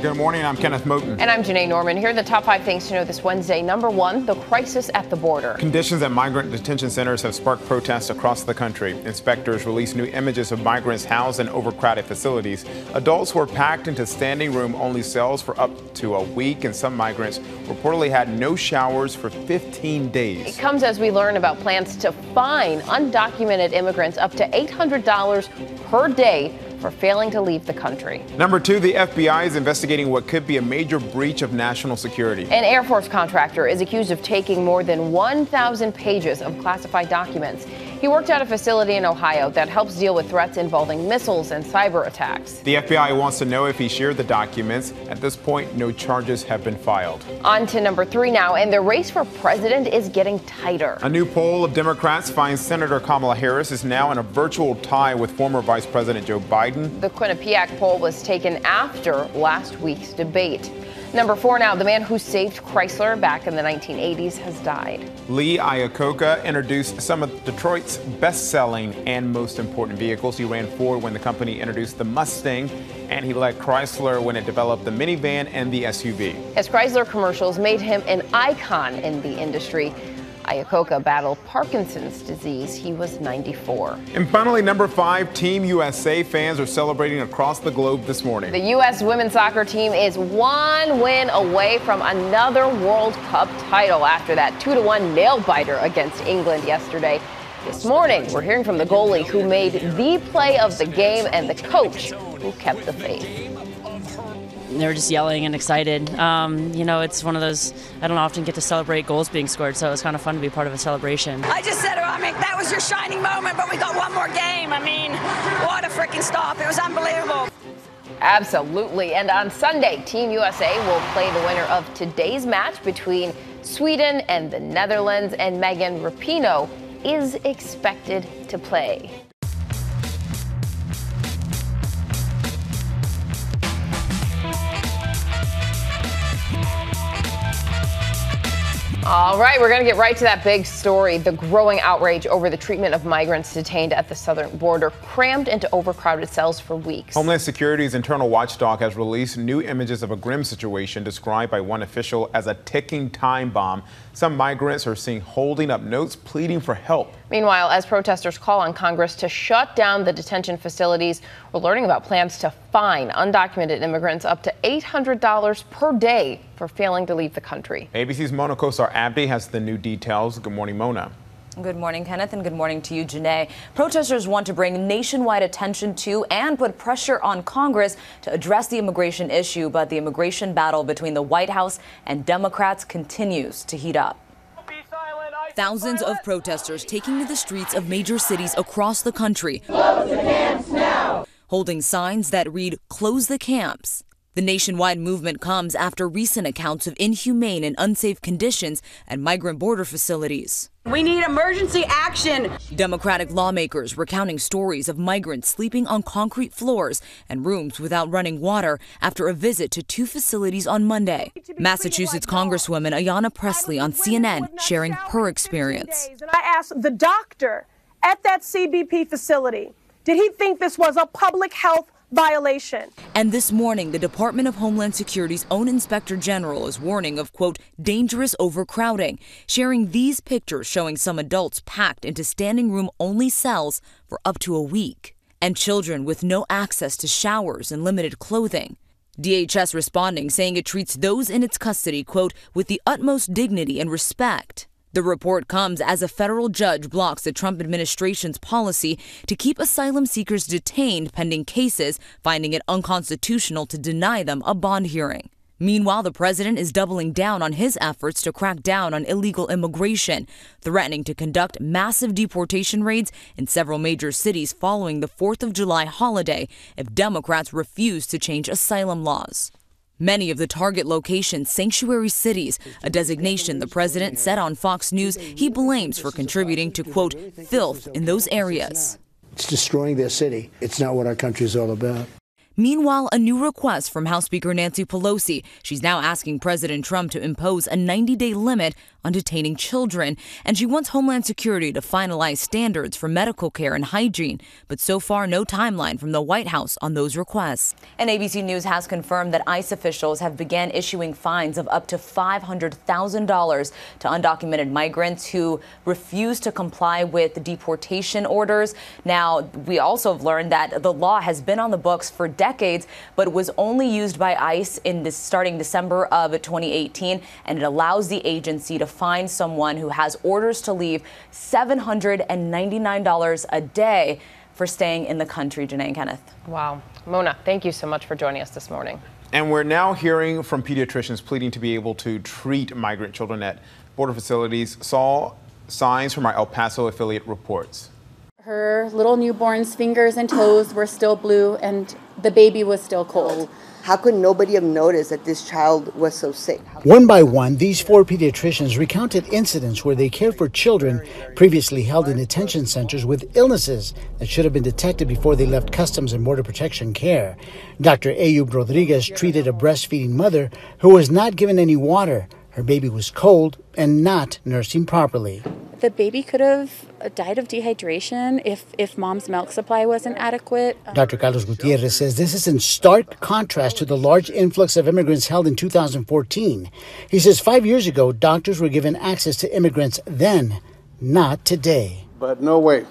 Good morning. I'm Kenneth Moton. And I'm Janae Norman. Here are the top 5 things to know this Wednesday. Number 1, the crisis at the border. Conditions at migrant detention centers have sparked protests across the country. Inspectors released new images of migrants housed in overcrowded facilities. Adults were packed into standing room only cells for up to a week, and some migrants reportedly had no showers for 15 days. It comes as we learn about plans to fine undocumented immigrants up to $800 per day for failing to leave the country. Number 2, the FBI is investigating what could be a major breach of national security. An Air Force contractor is accused of taking more than 1,000 pages of classified documents. He worked at a facility in Ohio that helps deal with threats involving missiles and cyber attacks. The FBI wants to know if he shared the documents. At this point, no charges have been filed. On to number 3 now, and the race for president is getting tighter. A new poll of Democrats finds Senator Kamala Harris is now in a virtual tie with former Vice President Joe Biden. The Quinnipiac poll was taken after last week's debate. Number 4 now, the man who saved Chrysler back in the 1980s has died. Lee Iacocca introduced some of Detroit's best-selling and most important vehicles. He ran Ford when the company introduced the Mustang, and he led Chrysler when it developed the minivan and the SUV. His Chrysler commercials made him an icon in the industry. Iacocca battled Parkinson's disease. He was 94. And finally, number 5, Team USA fans are celebrating across the globe this morning. The U.S. women's soccer team is 1 win away from another World Cup title after that 2-1 nail-biter against England yesterday. This morning, we're hearing from the goalie who made the play of the game and the coach who kept the faith. They were just yelling and excited. It's one of those, I don't often get to celebrate goals being scored, so it was kind of fun to be part of a celebration. I just said, that was your shining moment, but we got one more game. What a freaking stop. It was unbelievable. Absolutely. And on Sunday, Team USA will play the winner of today's match between Sweden and the Netherlands, and Megan Rapinoe is expected to play. All right, we're going to get right to that big story. The growing outrage over the treatment of migrants detained at the southern border, crammed into overcrowded cells for weeks. Homeland Security's internal watchdog has released new images of a grim situation described by one official as a ticking time bomb. Some migrants are seen holding up notes pleading for help. Meanwhile, as protesters call on Congress to shut down the detention facilities, we're learning about plans to fine undocumented immigrants up to $800 per day for failing to leave the country. ABC's Mona Kosar-Abdi has the new details. Good morning, Mona. Good morning, Kenneth, and good morning to you, Janae. Protesters want to bring nationwide attention to and put pressure on Congress to address the immigration issue, but the immigration battle between the White House and Democrats continues to heat up. Thousands of protesters taking to the streets of major cities across the country, close the camps now, holding signs that read, "Close the camps." The nationwide movement comes after recent accounts of inhumane and unsafe conditions at migrant border facilities. We need emergency action. Democratic lawmakers recounting stories of migrants sleeping on concrete floors and rooms without running water after a visit to 2 facilities on Monday. Massachusetts Congresswoman Ayanna Pressley on CNN sharing her experience. I asked the doctor at that CBP facility, did he think this was a public health violation? And this morning, the Department of Homeland Security's own Inspector General is warning of, quote, dangerous overcrowding, sharing these pictures showing some adults packed into standing room only cells for up to a week, and children with no access to showers and limited clothing. DHS responding, saying it treats those in its custody, quote, with the utmost dignity and respect. The report comes as a federal judge blocks the Trump administration's policy to keep asylum seekers detained pending cases, finding it unconstitutional to deny them a bond hearing. Meanwhile, the president is doubling down on his efforts to crack down on illegal immigration, threatening to conduct massive deportation raids in several major cities following the 4th of July holiday if Democrats refuse to change asylum laws. Many of the target locations sanctuary cities, a designation the president said on Fox News he blames for contributing to, quote, filth in those areas. It's destroying their city. It's not what our country is all about. Meanwhile, a new request from House Speaker Nancy Pelosi. She's now asking President Trump to impose a 90-day limit on detaining children, and she wants Homeland Security to finalize standards for medical care and hygiene. But so far, no timeline from the White House on those requests. And ABC News has confirmed that ICE officials have began issuing fines of up to $500,000 to undocumented migrants who refuse to comply with the deportation orders. Now, we also have learned that the law has been on the books for decades, but was only used by ICE starting December of 2018, and it allows the agency to fine someone who has orders to leave $799 a day for staying in the country. Janae and Kenneth. Wow. Mona, thank you so much for joining us this morning. And we're now hearing from pediatricians pleading to be able to treat migrant children at border facilities. Saw signs from our El Paso affiliate reports. Her little newborn's fingers and toes were still blue and the baby was still cold. How could nobody have noticed that this child was so sick? One by one, these 4 pediatricians recounted incidents where they cared for children previously held in detention centers with illnesses that should have been detected before they left Customs and Border Protection care. Dr. Ayub Rodriguez treated a breastfeeding mother who was not given any water. Her baby was cold and not nursing properly. The baby could have died of dehydration if mom's milk supply wasn't adequate. Dr. Carlos Gutierrez says this is in stark contrast to the large influx of immigrants held in 2014. He says 5 years ago, doctors were given access to immigrants then, not today. But no way.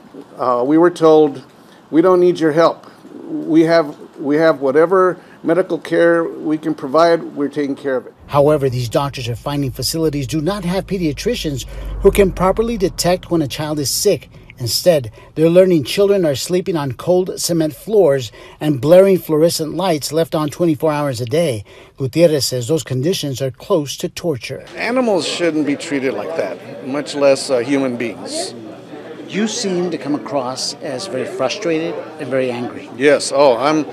We were told, we don't need your help. We have whatever medical care we can provide, we're taking care of it. However, these doctors are finding facilities do not have pediatricians who can properly detect when a child is sick. Instead, they're learning children are sleeping on cold cement floors and blaring fluorescent lights left on 24 hours a day. Gutierrez says those conditions are close to torture. Animals shouldn't be treated like that, much less human beings. You seem to come across as very frustrated and very angry. Yes. Oh, I'm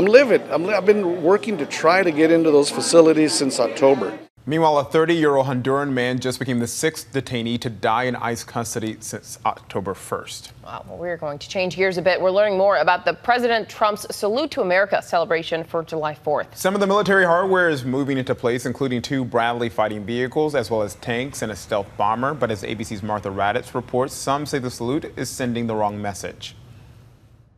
livid. I've been working to try to get into those facilities since October. Meanwhile, a 30-year-old Honduran man just became the 6th detainee to die in ICE custody since October 1st. Wow, well, we're going to change gears a bit. We're learning more about the President Trump's Salute to America celebration for July 4th. Some of the military hardware is moving into place, including 2 Bradley fighting vehicles, as well as tanks and a stealth bomber. But as ABC's Martha Raddatz reports, some say the salute is sending the wrong message.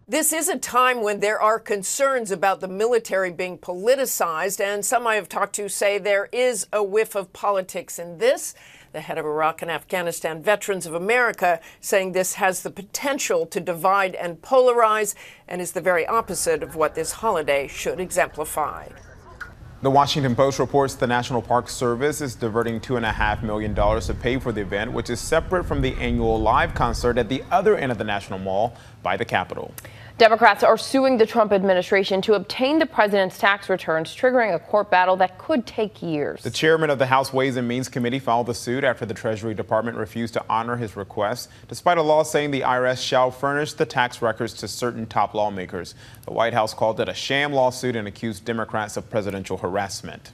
This is a time when there are concerns about the military being politicized, and some I have talked to say there is a whiff of politics in this. The head of Iraq and Afghanistan Veterans of America saying this has the potential to divide and polarize and is the very opposite of what this holiday should exemplify. The Washington Post reports the National Park Service is diverting $2.5 million to pay for the event, which is separate from the annual live concert at the other end of the National Mall by the Capitol. Democrats are suing the Trump administration to obtain the president's tax returns, triggering a court battle that could take years. The chairman of the House Ways and Means Committee filed the suit after the Treasury Department refused to honor his request, despite a law saying the IRS shall furnish the tax records to certain top lawmakers. The White House called it a sham lawsuit and accused Democrats of presidential harassment.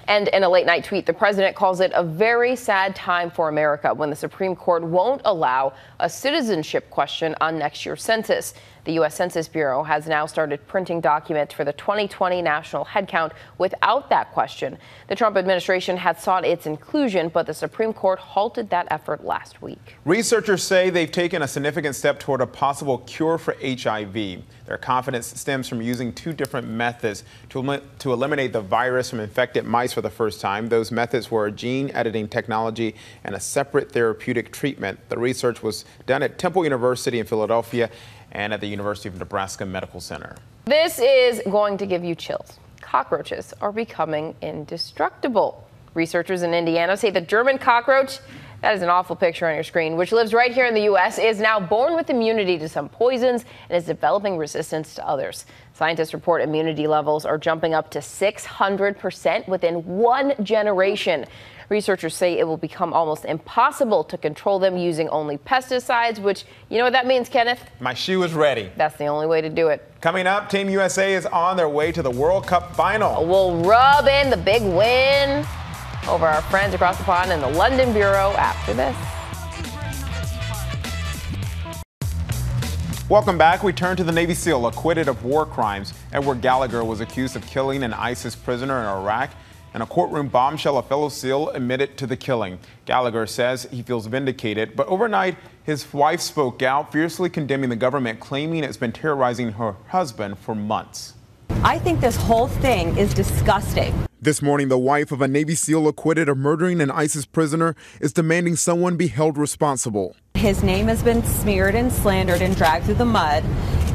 And in a late-night tweet, the president calls it a very sad time for America when the Supreme Court won't allow a citizenship question on next year's census. The U.S. Census Bureau has now started printing documents for the 2020 national headcount without that question. The Trump administration had sought its inclusion, but the Supreme Court halted that effort last week. Researchers say they've taken a significant step toward a possible cure for HIV. Their confidence stems from using 2 different methods to eliminate the virus from infected mice for the first time. Those methods were gene editing technology and a separate therapeutic treatment. The research was done at Temple University in Philadelphia and at the University of Nebraska Medical Center. This is going to give you chills. Cockroaches are becoming indestructible. Researchers in Indiana say the German cockroach, that is an awful picture on your screen, which lives right here in the U.S., is now born with immunity to some poisons and is developing resistance to others. Scientists report immunity levels are jumping up to 600% within 1 generation. Researchers say it will become almost impossible to control them using only pesticides, which, you know what that means, Kenneth? My shoe is ready. That's the only way to do it. Coming up, Team USA is on their way to the World Cup final. We'll rub in the big win over our friends across the pond in the London Bureau after this. Welcome back. We turn to the Navy SEAL acquitted of war crimes. Edward Gallagher was accused of killing an ISIS prisoner in Iraq. In a courtroom bombshell, a fellow SEAL admitted to the killing. Gallagher says he feels vindicated, but overnight, his wife spoke out, fiercely condemning the government, claiming it's been terrorizing her husband for months. I think this whole thing is disgusting. This morning, the wife of a Navy SEAL acquitted of murdering an ISIS prisoner is demanding someone be held responsible. His name has been smeared and slandered and dragged through the mud.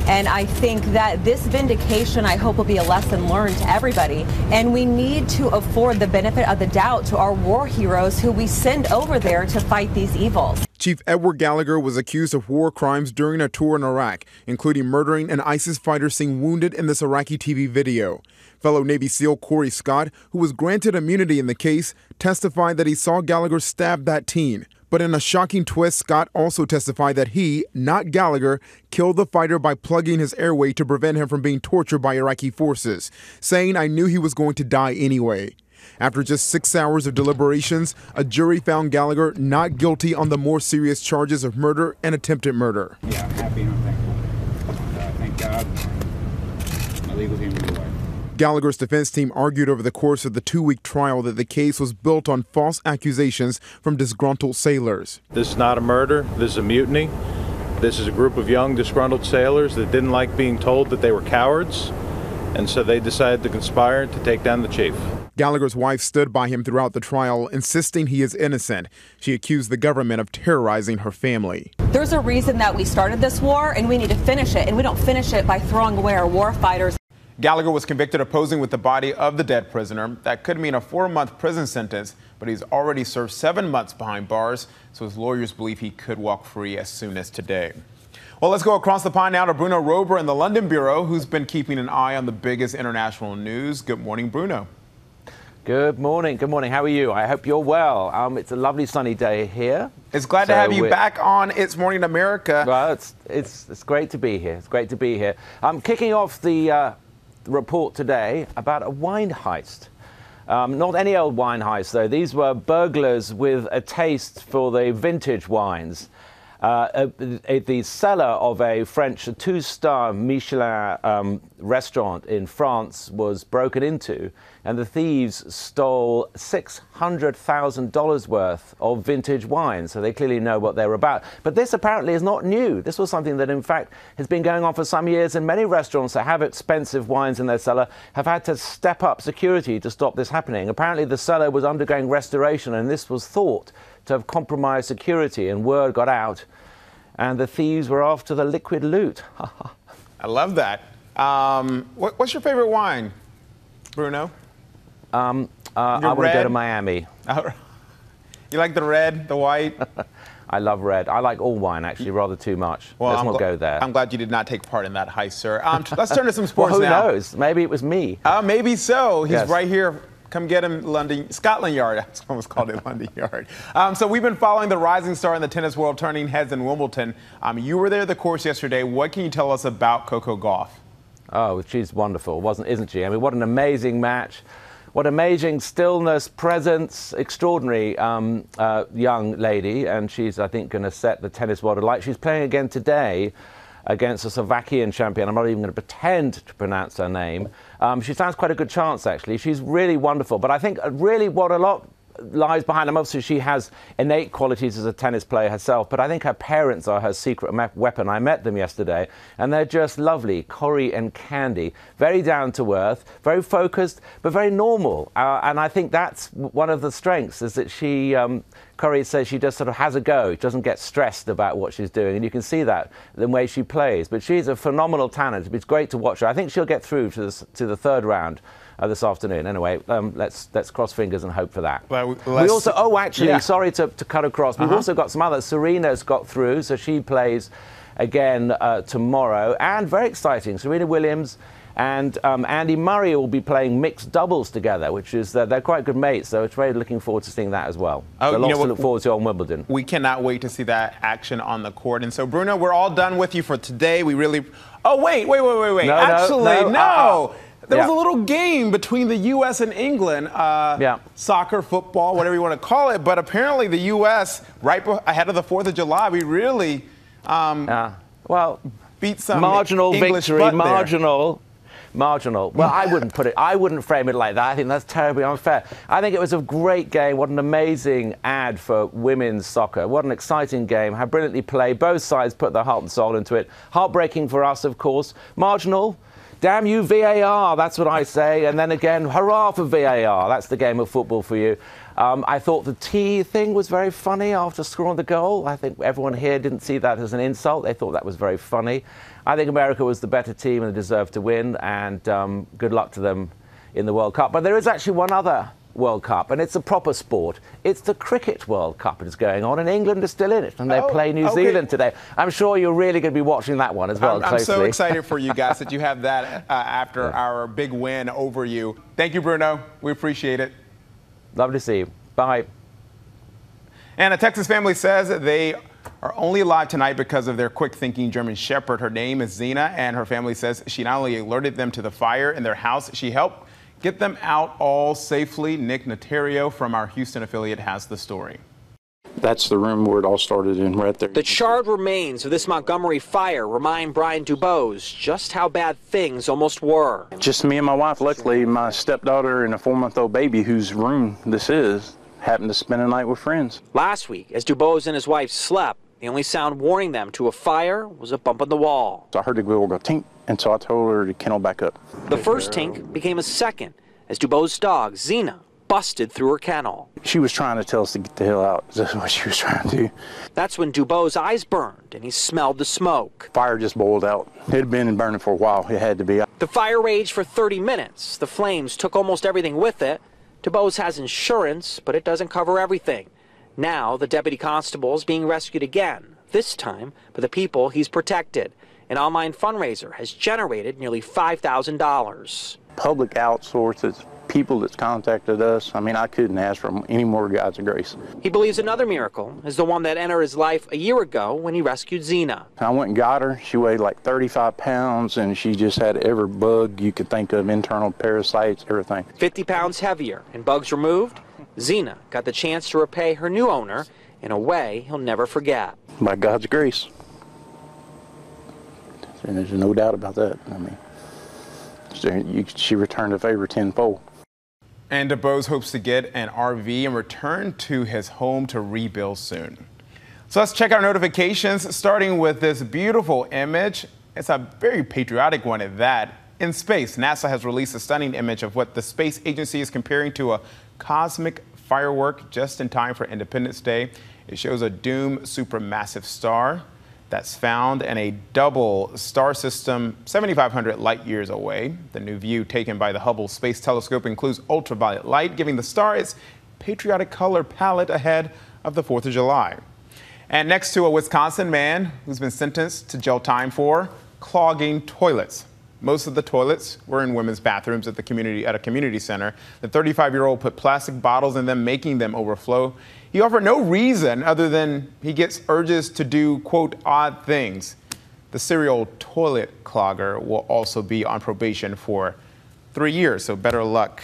And I think that this vindication, I hope, will be a lesson learned to everybody. And we need to afford the benefit of the doubt to our war heroes who we send over there to fight these evils. Chief Edward Gallagher was accused of war crimes during a tour in Iraq, including murdering an ISIS fighter seen wounded in this Iraqi TV video. Fellow Navy SEAL Corey Scott, who was granted immunity in the case, testified that he saw Gallagher stab that teen. But in a shocking twist, Scott also testified that he, not Gallagher, killed the fighter by plugging his airway to prevent him from being tortured by Iraqi forces, saying, "I knew he was going to die anyway." After just 6 hours of deliberations, a jury found Gallagher not guilty on the more serious charges of murder and attempted murder. Yeah, I'm happy and I'm thankful. Thank God my legal team will away. Gallagher's defense team argued over the course of the 2-week trial that the case was built on false accusations from disgruntled sailors. This is not a murder. This is a mutiny. This is a group of young, disgruntled sailors that didn't like being told that they were cowards, and so they decided to conspire to take down the chief. Gallagher's wife stood by him throughout the trial, insisting he is innocent. She accused the government of terrorizing her family. There's a reason that we started this war, and we need to finish it. And we don't finish it by throwing away our war fighters. Gallagher was convicted of posing with the body of the dead prisoner. That could mean a 4-month prison sentence, but he's already served 7 months behind bars, so his lawyers believe he could walk free as soon as today. Well, let's go across the pond now to Bruno Rober in the London Bureau, who's been keeping an eye on the biggest international news. Good morning, Bruno. Good morning. Good morning. How are you? I hope you're well. It's a lovely sunny day here. It's glad to have you back on It's Morning in America. Well, it's great to be here. It's great to be here. I'm kicking off the report today about a wine heist. Not any old wine heist, though. These were burglars with a taste for the vintage wines. The cellar of a French 2-star Michelin restaurant in France was broken into, and the thieves stole $600,000 worth of vintage wine, so they clearly know what they're about. But this apparently is not new. This was something that, in fact, has been going on for some years, and many restaurants that have expensive wines in their cellar have had to step up security to stop this happening. Apparently, the cellar was undergoing restoration, and this was thought to have compromised security, and word got out, and the thieves were after the liquid loot. I love that. What's your favorite wine, Bruno? I want to go to Miami. You like the red, the white? I love red. I like all wine, actually, rather too much. Well, let's not go there. I'm glad you did not take part in that heist, sir. Let's turn to some sports well, who now. Who knows? Maybe it was me. Maybe so. He's yes. right here. Come get him, Scotland Yard. I almost called it London Yard. So we've been following the rising star in the tennis world turning heads in Wimbledon. You were there at the course yesterday. What can you tell us about Coco Gauff? Oh, she's wonderful, isn't she? I mean, what an amazing match. What amazing stillness, presence, extraordinary young lady. And she's, I think, going to set the tennis world alight. She's playing again today against a Slovakian champion. I'm not even going to pretend to pronounce her name. She stands quite a good chance, actually. She's really wonderful. But I think really what a lot lies behind them. Obviously, she has innate qualities as a tennis player herself, but I think her parents are her secret weapon. I met them yesterday, and they're just lovely, Corey and Candy. Very down to earth, very focused, but very normal. And I think that's one of the strengths, is that she... Corey says she just sort of has a go. She doesn't get stressed about what she's doing, and you can see that in the way she plays. But she's a phenomenal talent. It's great to watch her. I think she'll get through to the third round this afternoon. Anyway, let's cross fingers and hope for that. Well, we also, sorry to cut across. We've also got some others. Serena's got through, so she plays again tomorrow. And very exciting, Serena Williams and Andy Murray will be playing mixed doubles together, which is they're quite good mates, so it's very looking forward to seeing that as well. So lots to look forward to on Wimbledon. We cannot wait to see that action on the court. And so, Bruno, we're all done with you for today. We really... Oh, wait. No, Actually, no. There was a little game between the U.S. and England, soccer, football, whatever you want to call it. But apparently the U.S., right ahead of the 4th of July, we really... beat some marginal English victory, butt marginal. Marginal. Well, I wouldn't frame it like that. I think that's terribly unfair. I think it was a great game. What an amazing ad for women's soccer. What an exciting game. How brilliantly played. Both sides put their heart and soul into it. Heartbreaking for us, of course. Marginal. Damn you, VAR. That's what I say. And then again, hurrah for VAR. That's the game of football for you. I thought the tea thing was very funny after scoring the goal. I think everyone here didn't see that as an insult. They thought that was very funny. I think America was the better team and deserved to win, and good luck to them in the World Cup. But there is actually one other World Cup, and it's a proper sport. It's the Cricket World Cup that is going on, and England is still in it, and they play New Zealand today. I'm sure you're really going to be watching that one as well closely. I'm so excited for you guys that you have that after our big win over you. Thank you, Bruno. We appreciate it. Lovely to see you. Bye. And a Texas family says they are only alive tonight because of their quick-thinking German Shepherd. Her name is Zena, and her family says she not only alerted them to the fire in their house, she helped get them out all safely. Nick Notario from our Houston affiliate has the story. That's the room where it all started in, right there. The charred remains of this Montgomery fire remind Brian Dubose just how bad things almost were. Just me and my wife. Luckily, my stepdaughter and a 4-month-old baby, whose room this is, happened to spend a night with friends. Last week, as Dubose and his wife slept, the only sound warning them to a fire was a bump on the wall. So I heard the door go tink, and so I told her to kennel back up. The first tink became a second as Dubose's dog, Zena, busted through her kennel. She was trying to tell us to get the hell out. That's what she was trying to do. That's when Dubose's eyes burned and he smelled the smoke. Fire just boiled out. It had been burning for a while. It had to be. The fire raged for 30 minutes. The flames took almost everything with it. Dubose has insurance, but it doesn't cover everything. Now the deputy constable is being rescued again, this time by the people he's protected. An online fundraiser has generated nearly $5,000. Public outsources, people that's contacted us. I mean, I couldn't ask for any more God's grace. He believes another miracle is the one that entered his life a year ago when he rescued Zena. I went and got her. She weighed like 35 pounds, and she just had every bug you could think of, internal parasites, everything. 50 pounds heavier and bugs removed, Zena got the chance to repay her new owner in a way he'll never forget. By God's grace. And there's no doubt about that. I mean, she returned the favor tenfold. And Dubose hopes to get an RV and return to his home to rebuild soon. So let's check our notifications, starting with this beautiful image. It's a very patriotic one at that. In space, NASA has released a stunning image of what the space agency is comparing to a cosmic firework just in time for Independence Day. It shows a doomed supermassive star that's found in a double star system 7,500 light years away. The new view taken by the Hubble Space Telescope includes ultraviolet light, giving the star its patriotic color palette ahead of the 4th of July. And next to a Wisconsin man who's been sentenced to jail time for clogging toilets. Most of the toilets were in women's bathrooms at a community center. The 35-year-old put plastic bottles in them, making them overflow. He offered no reason other than he gets urges to do, quote, odd things. The serial toilet clogger will also be on probation for 3 years, so better luck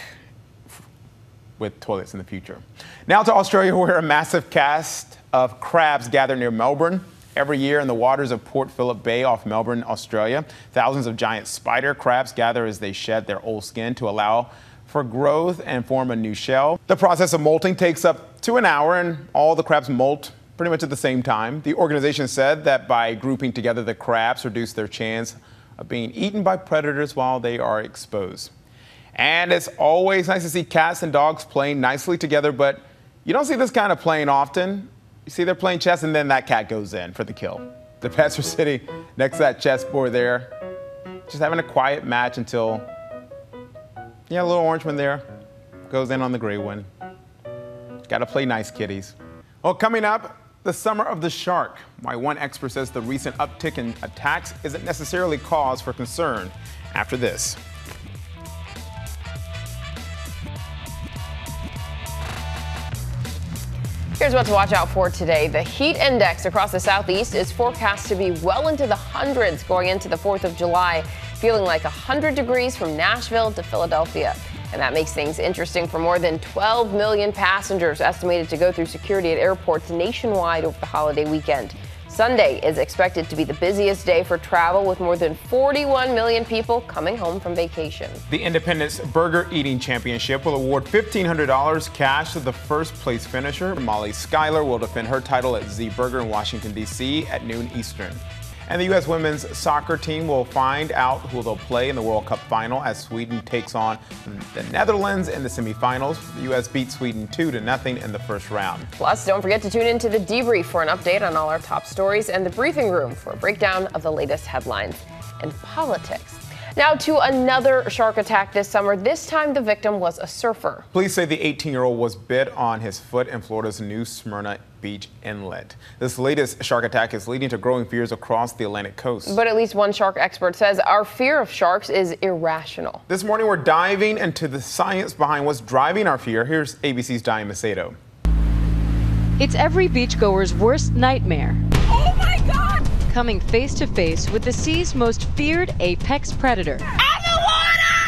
with toilets in the future. Now to Australia, where a massive cast of crabs gather near Melbourne. Every year in the waters of Port Phillip Bay off Melbourne, Australia, thousands of giant spider crabs gather as they shed their old skin to allow for growth and form a new shell. The process of molting takes up to an hour, and all the crabs molt pretty much at the same time. The organization said that by grouping together, the crabs reduce their chance of being eaten by predators while they are exposed. And it's always nice to see cats and dogs playing nicely together, but you don't see this kind of playing often. You see they're playing chess, and then that cat goes in for the kill. The pets are sitting next to that chessboard there, just having a quiet match until, yeah, a little orange one there goes in on the gray one. Got to play nice, kitties. Well, coming up, the summer of the shark. Why one expert says the recent uptick in attacks isn't necessarily cause for concern. After this. Here's what to watch out for today. The heat index across the southeast is forecast to be well into the hundreds going into the 4th of July, feeling like 100 degrees from Nashville to Philadelphia. And that makes things interesting for more than 12 million passengers estimated to go through security at airports nationwide over the holiday weekend. Sunday is expected to be the busiest day for travel, with more than 41 million people coming home from vacation. The Independence Burger Eating Championship will award $1,500 cash to the first place finisher. Molly Schuyler will defend her title at Z Burger in Washington, D.C. at noon Eastern. And the U.S. women's soccer team will find out who they'll play in the World Cup final as Sweden takes on the Netherlands in the semifinals. The U.S. beat Sweden 2-0 in the first round. Plus, don't forget to tune into the debrief for an update on all our top stories, and the briefing room for a breakdown of the latest headlines and politics. Now to another shark attack this summer. This time the victim was a surfer. Police say the 18-year-old was bit on his foot in Florida's New Smyrna Beach inlet. This latest shark attack is leading to growing fears across the Atlantic coast. But at least one shark expert says our fear of sharks is irrational. This morning we're diving into the science behind what's driving our fear. Here's ABC's Diane Macedo. It's every beachgoer's worst nightmare. Oh my God! Coming face to face with the sea's most feared apex predator.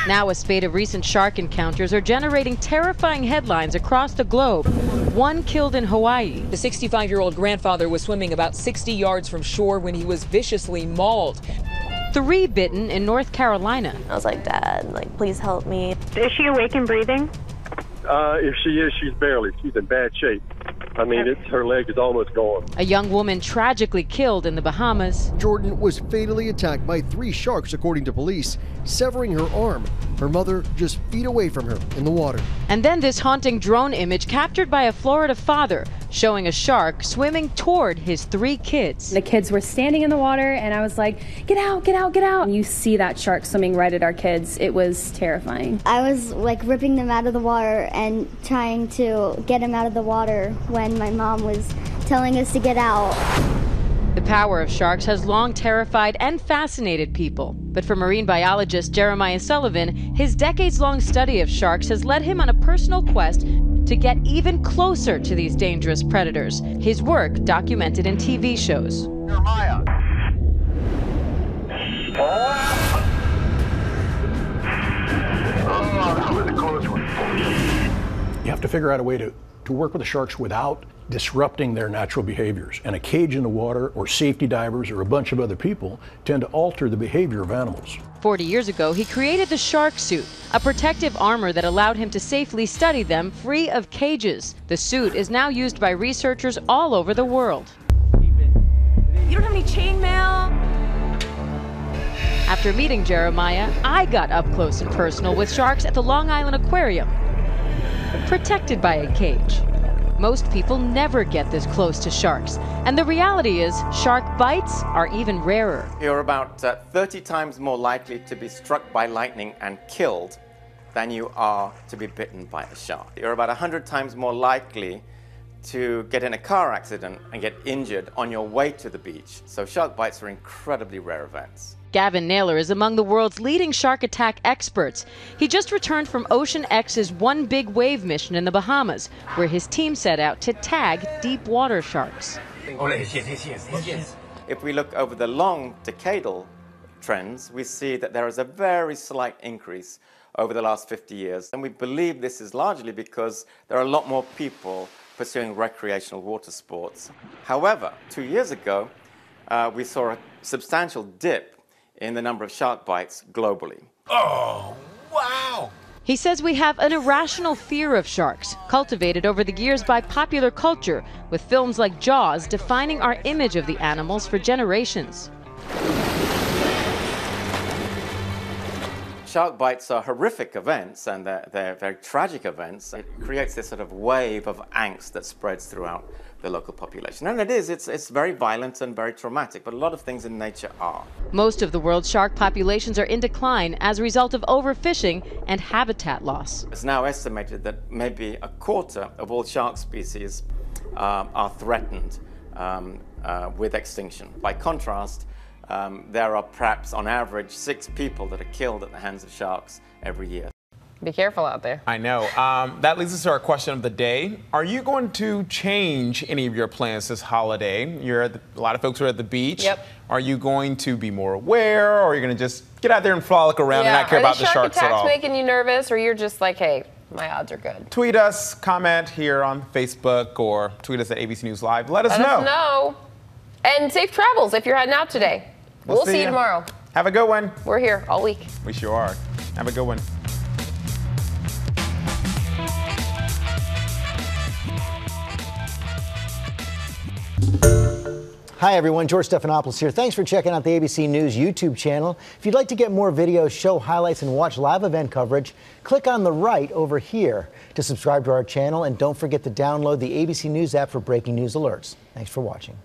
Now a spate of recent shark encounters are generating terrifying headlines across the globe. One killed in Hawaii. The 65-year-old grandfather was swimming about 60 yards from shore when he was viciously mauled. 3 bitten in North Carolina. I was like, Dad, please help me. Is she awake and breathing? If she is, she's barely. She's in bad shape. I mean, her leg is almost gone. A young woman tragically killed in the Bahamas. Jordan was fatally attacked by 3 sharks, according to police, severing her arm. Her mother just feet away from her in the water. And then this haunting drone image captured by a Florida father showing a shark swimming toward his 3 kids. The kids were standing in the water and I was like, get out, get out, get out. And you see that shark swimming right at our kids. It was terrifying. I was ripping them out of the water and trying to get them out of the water when my mom was telling us to get out. The power of sharks has long terrified and fascinated people. But for marine biologist Jeremiah Sullivan, his decades-long study of sharks has led him on a personal quest to get even closer to these dangerous predators. His work documented in TV shows. Jeremiah. Oh, that was a close one. You have to figure out a way to work with the sharks without disrupting their natural behaviors. And a cage in the water or safety divers or a bunch of other people tend to alter the behavior of animals. 40 years ago, he created the shark suit, a protective armor that allowed him to safely study them free of cages. The suit is now used by researchers all over the world. You don't have any chainmail? After meeting Jeremiah, I got up close and personal with sharks at the Long Island Aquarium, protected by a cage. Most people never get this close to sharks, and the reality is shark bites are even rarer. You're about 30 times more likely to be struck by lightning and killed than you are to be bitten by a shark. You're about 100 times more likely to get in a car accident and get injured on your way to the beach. So shark bites are incredibly rare events. Gavin Naylor is among the world's leading shark attack experts. He just returned from Ocean X's One Big Wave mission in the Bahamas, where his team set out to tag deep water sharks. If we look over the long decadal trends, we see that there is a very slight increase over the last 50 years. And we believe this is largely because there are a lot more people pursuing recreational water sports. However, 2 years ago, we saw a substantial dip in the number of shark bites globally. Oh, wow! He says we have an irrational fear of sharks, cultivated over the years by popular culture, with films like Jaws defining our image of the animals for generations. Shark bites are horrific events, and they're very tragic events. It creates this sort of wave of angst that spreads throughout the local population. And it's very violent and very traumatic, but a lot of things in nature are. Most of the world's shark populations are in decline as a result of overfishing and habitat loss. It's now estimated that maybe a quarter of all shark species are threatened with extinction. By contrast, there are perhaps on average 6 people that are killed at the hands of sharks every year. Be careful out there. I know. That leads us to our question of the day. Are you going to change any of your plans this holiday? A lot of folks are at the beach. Yep. Are you going to be more aware, or are you going to just get out there and frolic around and not care about the sharks at all? Are the shark attacks making you nervous, or you're just like, hey, my odds are good? Tweet us, comment here on Facebook, or tweet us at ABC News Live. Let us know. And safe travels if you're heading out today. We'll see you tomorrow. Have a good one. We're here all week. We sure are. Have a good one. Hi everyone, George Stephanopoulos here. Thanks for checking out the ABC News YouTube channel. If you'd like to get more videos, show highlights, and watch live event coverage, click on the right over here to subscribe to our channel, and don't forget to download the ABC News app for breaking news alerts. Thanks for watching.